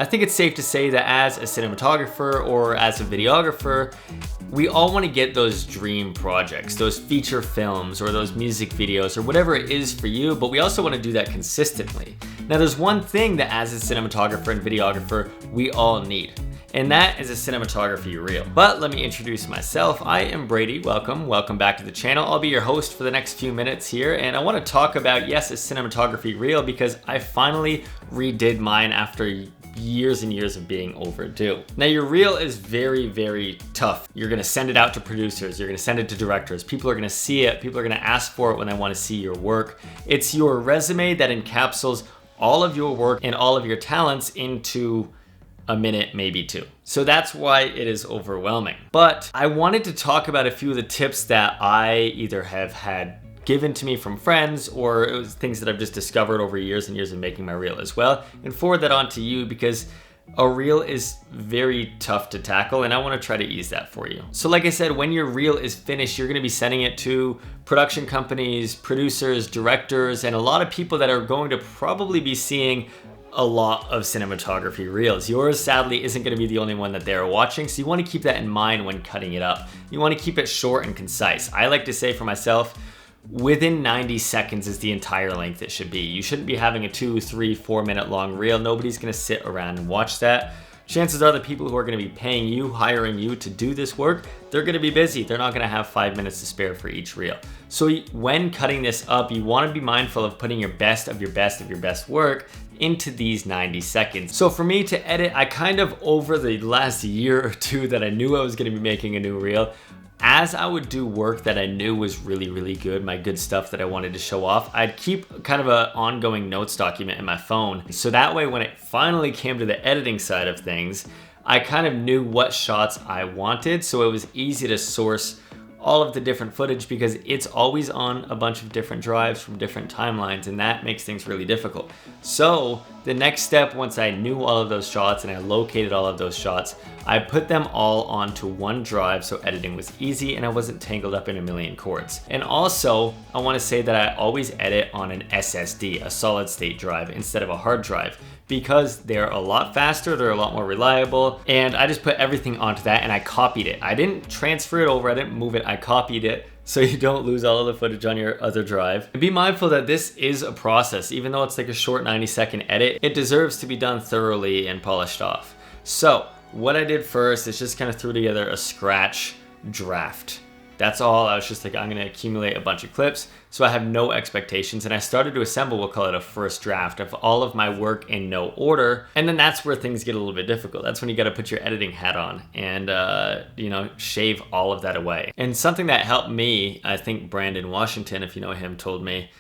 I think it's safe to say that as a cinematographer or as a videographer, we all want to get those dream projects, those feature films or those music videos or whatever it is for you, but we also want to do that consistently. Now there's one thing that as a cinematographer and videographer, we all need, and that is a cinematography reel. But let me introduce myself. I am Brady. Welcome back to the channel. I'll be your host for the next few minutes here, and I want to talk about, yes, a cinematography reel because I finally redid mine after years and years of being overdue. Now your reel is very tough. You're gonna send it out to producers, you're gonna send it to directors, people are gonna see it, people are gonna ask for it when they wanna see your work. It's your resume that encapsulates all of your work and all of your talents into a minute, maybe two. So that's why it is overwhelming. But I wanted to talk about a few of the tips that I either have had given to me from friends, or it was things that I've just discovered over years and years of making my reel as well, and forward that on to you because a reel is very tough to tackle and I want to try to ease that for you. So like I said, when your reel is finished, you're going to be sending it to production companies, producers, directors, and a lot of people that are going to probably be seeing a lot of cinematography reels. Yours sadly isn't going to be the only one that they're watching, so you want to keep that in mind when cutting it up. You want to keep it short and concise. I like to say for myself, within 90 seconds is the entire length it should be. You shouldn't be having a 2, 3, 4 minute long reel. Nobody's gonna sit around and watch that. Chances are the people who are gonna be paying you, hiring you to do this work, they're gonna be busy. They're not gonna have 5 minutes to spare for each reel. So when cutting this up, you wanna be mindful of putting your best of your best work into these 90 seconds. So for me to edit, I kind of, over the last year or two that I knew I was gonna be making a new reel, as I would do work that I knew was really good, my good stuff that I wanted to show off, I'd keep kind of an ongoing notes document in my phone. So that way, when it finally came to the editing side of things, I kind of knew what shots I wanted. So it was easy to source all of the different footage because it's always on a bunch of different drives from different timelines, and that makes things really difficult. So the next step, once I knew all of those shots and I located all of those shots, I put them all onto one drive so editing was easy and I wasn't tangled up in a million cords. And also, I want to say that I always edit on an SSD, a solid state drive, instead of a hard drive, because they're a lot faster, they're a lot more reliable, and I just put everything onto that and I copied it. I didn't transfer it over, I didn't move it, I copied it so you don't lose all of the footage on your other drive. And be mindful that this is a process. Even though it's like a short 90-second edit, it deserves to be done thoroughly and polished off. So what I did first is just kind of threw together a scratch draft. That's all. I was just like, I'm gonna accumulate a bunch of clips so I have no expectations, and I started to assemble, we'll call it a first draft of all of my work in no order. And then that's where things get a little bit difficult. That's when you gotta put your editing hat on and shave all of that away. And something that helped me, I think Brandon Washington, if you know him, told me,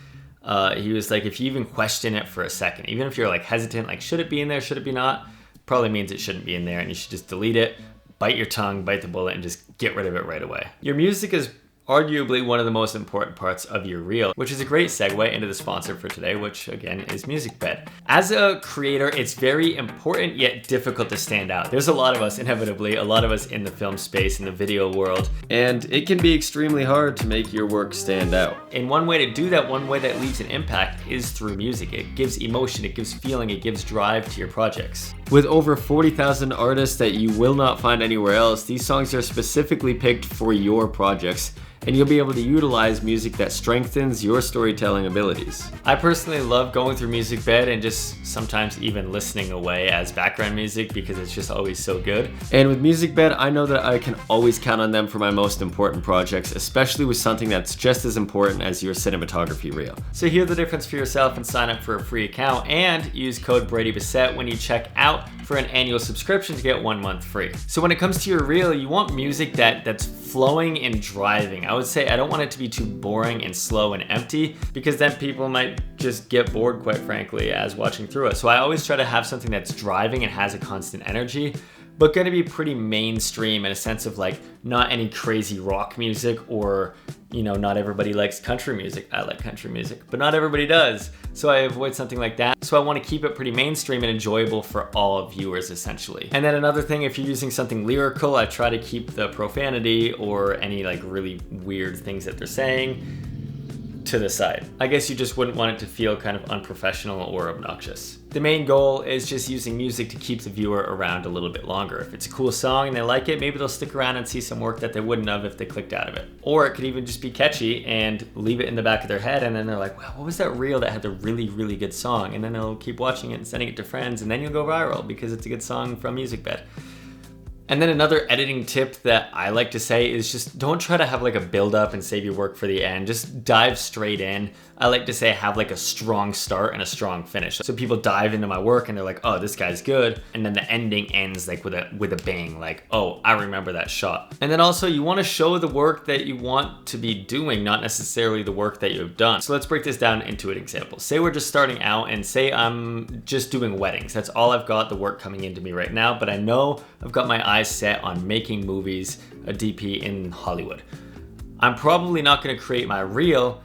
he was like, if you even question it for a second, even if you're like hesitant, like should it be in there, should it be not, probably means it shouldn't be in there and you should just delete it. Bite your tongue, bite the bullet, and just get rid of it right away. Your music is arguably one of the most important parts of your reel, which is a great segue into the sponsor for today, which again is MusicBed. As a creator, it's very important yet difficult to stand out. There's a lot of us, inevitably, a lot of us in the film space, in the video world, and it can be extremely hard to make your work stand out. And one way to do that, one way that leaves an impact, is through music. It gives emotion, it gives feeling, it gives drive to your projects. With over 40,000 artists that you will not find anywhere else, these songs are specifically picked for your projects, and you'll be able to utilize music that strengthens your storytelling abilities. I personally love going through MusicBed and just sometimes even listening away as background music because it's just always so good. And with MusicBed, I know that I can always count on them for my most important projects, especially with something that's just as important as your cinematography reel. So hear the difference for yourself and sign up for a free account and use code BradyBassett when you check out for an annual subscription to get 1 month free. So when it comes to your reel, you want music that's flowing and driving. I would say I don't want it to be too boring and slow and empty because then people might just get bored, quite frankly, as watching through it. So I always try to have something that's driving and has a constant energy, but gonna be pretty mainstream in a sense of like not any crazy rock music or, you know, not everybody likes country music. I like country music, but not everybody does. So I avoid something like that. So I want to keep it pretty mainstream and enjoyable for all viewers essentially. And then another thing, if you're using something lyrical, I try to keep the profanity or any like really weird things that they're saying to the side. I guess you just wouldn't want it to feel kind of unprofessional or obnoxious. The main goal is just using music to keep the viewer around a little bit longer. If it's a cool song and they like it, maybe they'll stick around and see some work that they wouldn't have if they clicked out of it. Or it could even just be catchy and leave it in the back of their head, and then they're like, wow, what was that reel that had the really, really good song? And then they'll keep watching it and sending it to friends, and then you'll go viral because it's a good song from MusicBed. And then another editing tip that I like to say is just don't try to have like a build up and save your work for the end. Just dive straight in. I like to say have like a strong start and a strong finish. So people dive into my work and they're like, oh, this guy's good. And then the ending ends like with a bang, like, oh, I remember that shot. And then also you want to show the work that you want to be doing, not necessarily the work that you've done. So let's break this down into an example. Say we're just starting out and say I'm just doing weddings. That's all I've got, the work coming into me right now, but I know I've got my eyes set on making movies, a DP in Hollywood. I'm probably not going to create my reel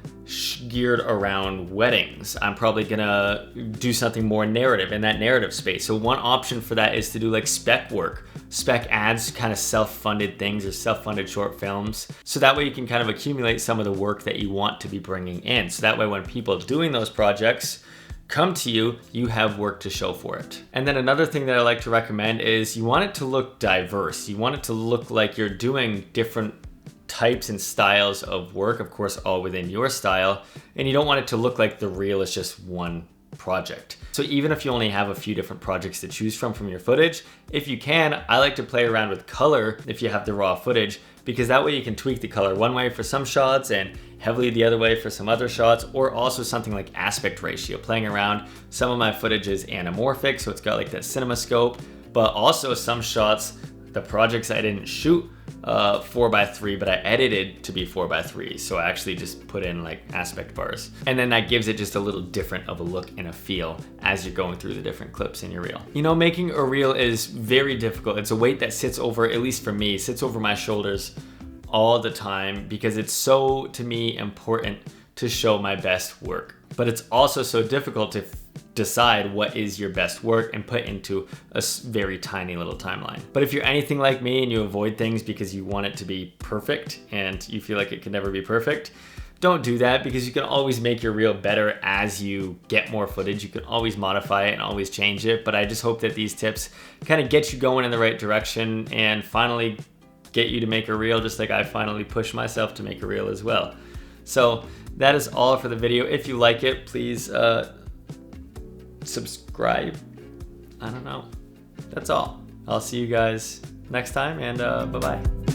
geared around weddings. I'm probably gonna do something more narrative in that narrative space. So one option for that is to do like spec work, spec ads, kind of self-funded things or self-funded short films. So that way you can kind of accumulate some of the work that you want to be bringing in. So that way when people doing those projects come to you, you have work to show for it. And then another thing that I like to recommend is you want it to look diverse. You want it to look like you're doing different types and styles of work, of course, all within your style. And you don't want it to look like the reel is just one project. So even if you only have a few different projects to choose from your footage, if you can, I like to play around with color if you have the raw footage, because that way you can tweak the color one way for some shots and heavily the other way for some other shots, or also something like aspect ratio, playing around. Some of my footage is anamorphic, so it's got like that cinema scope, but also some shots, the projects I didn't shoot 4:3, but I edited to be 4:3. So I actually just put in like aspect bars. And then that gives it just a little different of a look and a feel as you're going through the different clips in your reel. You know, making a reel is very difficult. It's a weight that sits over, at least for me, sits over my shoulders all the time because it's so, to me, important to show my best work. But it's also so difficult to decide what is your best work and put into a very tiny little timeline. But if you're anything like me and you avoid things because you want it to be perfect and you feel like it can never be perfect, don't do that, because you can always make your reel better as you get more footage. You can always modify it and always change it. But I just hope that these tips kind of get you going in the right direction and finally get you to make a reel, just like I finally pushed myself to make a reel as well. So that is all for the video. If you like it, please subscribe. I don't know. That's all. I'll see you guys next time, and bye-bye.